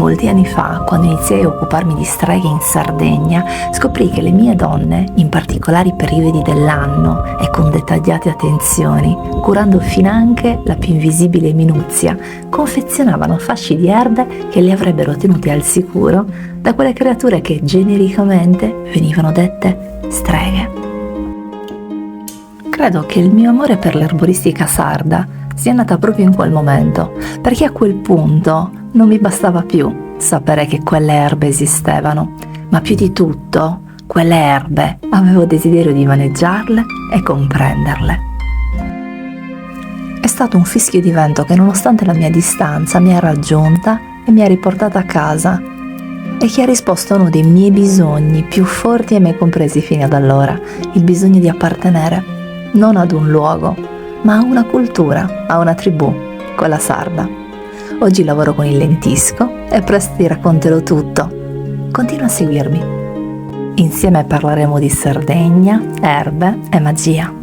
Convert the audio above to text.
Molti anni fa, quando iniziai a occuparmi di streghe in Sardegna, scoprì che le mie donne, in particolari periodi dell'anno e con dettagliate attenzioni, curando finanche la più invisibile minuzia, confezionavano fasci di erbe che li avrebbero tenuti al sicuro da quelle creature che genericamente venivano dette streghe. Credo che il mio amore per l'erboristica sarda sia nata proprio in quel momento, perché a quel punto non mi bastava più sapere che quelle erbe esistevano, ma più di tutto, quelle erbe avevo desiderio di maneggiarle e comprenderle. È stato un fischio di vento che, nonostante la mia distanza, mi ha raggiunta e mi ha riportata a casa e che ha risposto a uno dei miei bisogni più forti e mai compresi fino ad allora, il bisogno di appartenere, non ad un luogo, ma a una cultura, a una tribù, quella sarda. Oggi lavoro con il lentisco e presto ti racconterò tutto. Continua a seguirmi. Insieme parleremo di Sardegna, erbe e magia.